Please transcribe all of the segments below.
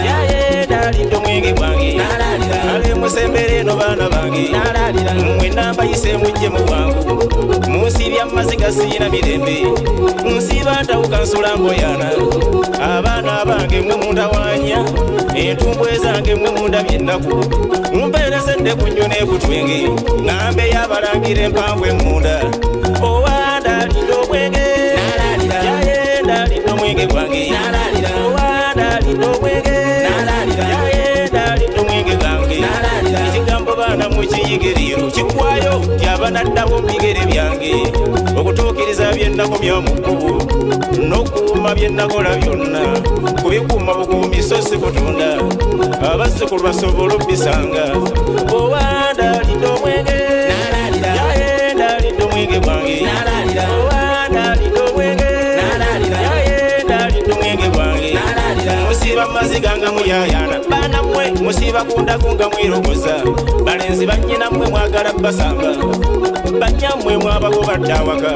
yaye ndalidde omwenge gwange ale musembere no baana bange mwena mbayise mujje mu bwangu munsibya maziga siina mirembe nsiba ntawuka nsula mboyana abaana bange mwe mundawanya entumbwe zange mwe mundabye ennaku mumpeerezedde ku nnyo n'ekutwenge ngambe yabalangire empanvu emunda owa ndalidde omwenge yaye ndalidde omwenge gwange owa ndalidde omwenge yaye ndalidde omwenge gwange ekigambo baana mukiyigiriiro kikwayo tyaba naddawo mu bigere byange okutuukiriza bye nakomya mu kkubo n'okuuma bye nakola byonna kubikuuma bukuumi so si kutunda abazzukulu basobola obbisanga owa ndalidde omwenge yaye ndalidde omwenge gwange owa ndalidde omwenge yaye ndalidde omwenge gwange musiba maziga nga muyayana baana mmwe musiba kundaku nga mwirogoza balenzi bannyina mmwe mwagala basamba banyammwe mwabagobadde awaka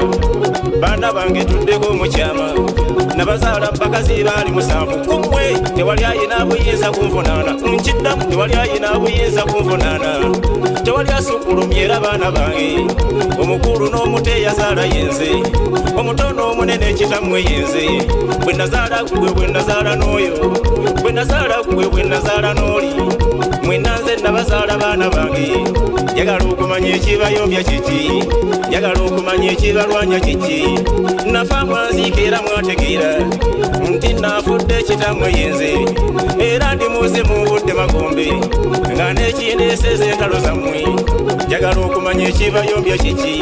baana bange tuddeko omukyama nabazaala bakazi baali 7 kummwe tewali ayina buyinza kunvunaana nkiddamu tewali ayina buyinza kunvunaana tewali asukulumye era baana bange omukulu n'omuto eyazaala yenze omuto n'omunene ekitammwe yenze bwe nazaala gwe bwe nazaala n'oyo bwe nazaala gwe bwe nazaala n'oli mwena nze nabazaala baana bange njagala okumanya ekibayombya kiki njagala okumanya ekibalwanya kiki nafa mwanziika era mwategeera nti naafudde ekitammwe yenze era ndi muze mu budde magombe nga n'ekindeeseza entalo zammwe njagala okumanya ekibayombya kiki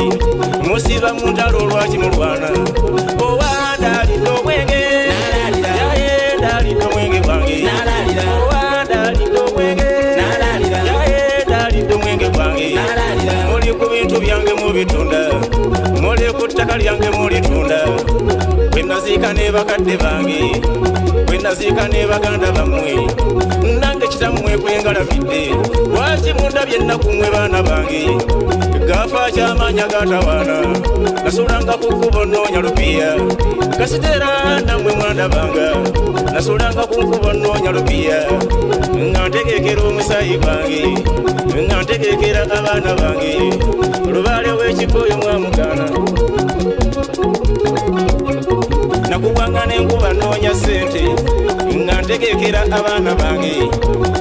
musiba mu ntalo olwaki mulwana owa ndalidde omwenge yaye ndalidde omwenge gwange owa ndalidde omwenge yaye ndalidde omwenge gwange muli ku bintu byange mubitunda muli ku ttaka lyange mulitunda bwe naziika ne bakadde bange bwe naziika ne baganda bammwe nange kitammwe kwengalabidde lwaki mundabye ennaku mmwe baana bange gafa kyamanya gatawaana nasulanga ku kkubo nnoonya lupiya kasitera nammwe mwandabanga nasulanga ku kkubo nnoonya lupiya nga ntegekera omusaayi gwange nga ntegekera abaana bange lubaale w'ekikoyo mwamugaana nakubwanga n'enkuba nnoonya ssente nga ntegekera abaana bange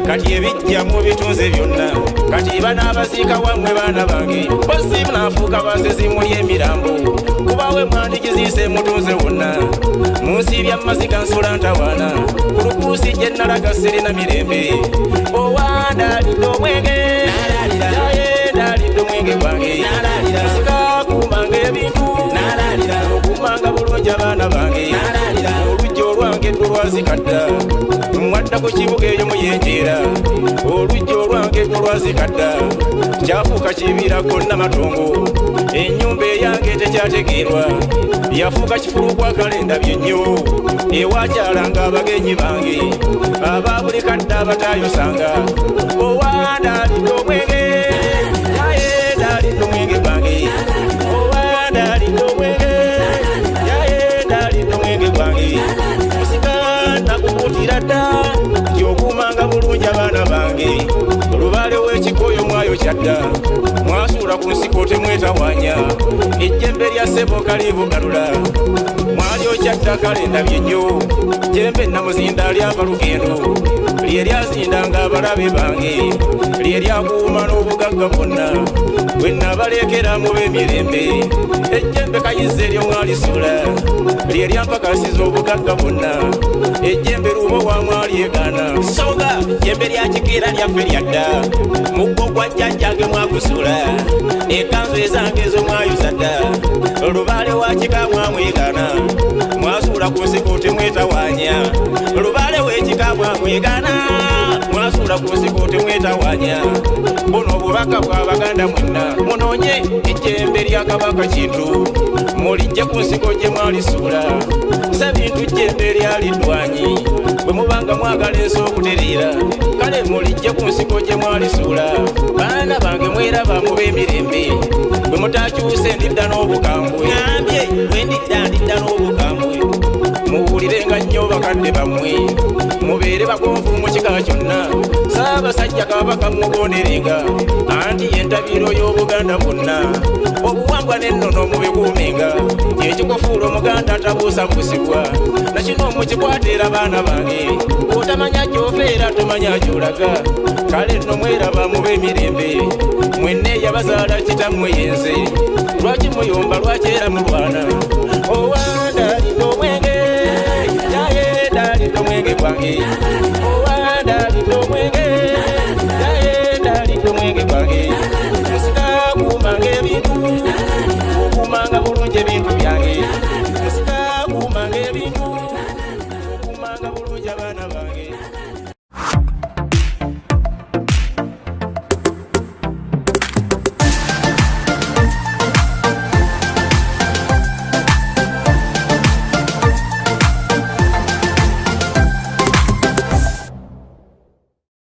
kati ebijja mu bitunze byonna kati banaabaziika wammwe baana bange bosi munaafuuka basezi muli emirambo kubawe mwandigiziise mutunze wonna munsibya maziga nsula ntawaana ku lukuusi gye nalaga sirina mirembe owa ndalidde omwenge yaye ndalidde omwenge gwange nsika kumbanga ebintu okumbanga bulungi abaana bange olujja olwange lwazikadda mwadda ku kibuga eyo muyenjeera olujja olwange lwazikadda kyafuuka kibirako namatongo ennyumba eyange tekyategeerwa yafuuka kifulukwa kalendabye nnyo ewakyalanga abagenyi bange aba buli kadde abatayosanga owa ndalidde omwenge yaye ndalidde omwenge gwange owa ndalidde omwenge yaye ndalidde omwenge gwange musika nakukutira dda nti okuumanga bulungi abaana bange olubaale w'ekikoyo mwayokya dda mwasuula ku nsiko temwetawanya ejjembe lya ssebo kalibugalula mwalyokya dda kalendabye nnyo jembe namuzinda lyava lugendo lye lyazindanga abalabe bange lye lyakuuma n'obugagga bwonna bwe nabalekera mu b'emirembe ejjembe kayizza eryo mwalisuula lye lyampakasiza obugagga bwonna ejjembe lubo wamwalyegaana soga jjembe lyakigeera lyaffe lyadda muggo gwa jjajjange mwakusula ekanzu ezange ezo mwayuza dda lubaale wakika mwamwegaana mwasuula ku nsiko temwetawanya lubaale w'ekika mwamwegaana mwasuula ku nsiko temwetawanya buno obubaka bw'abaganda mwenna munoonye ejjembe lya kabaka kintu mulijje ku nsiko gye mwalisuula sabintu jjembe lyaliddwanyi bwe mubanga mwagala ensi okutereera kale mulijje ku nsiko gye mwalisuula baana bange mweraba mu b'emirembe bwe mutakyuse ndidda n'obukambwe ngambye bwe ndidda n'obukambwe muwulirenga nnyo bakadde bammwe mubeere bagonvu mu kika kyonna Ssaabasajja Kabaka mugonderenga anti yentabiro y'Obuganda bwonna obuwangwa n'ennono mubikuumenga ekikufuula omuganda atabuusabuusibwa nakino mukikwatira abaana bange otamanya gy'ofeera tomanya gy'olaga kale nno mweraba mube emirembe mwenna eyabazaala kitammwe yenze lwaki muyomba lwaki era mulwana owandalidde omwenge naye ndalidde omwenge gwange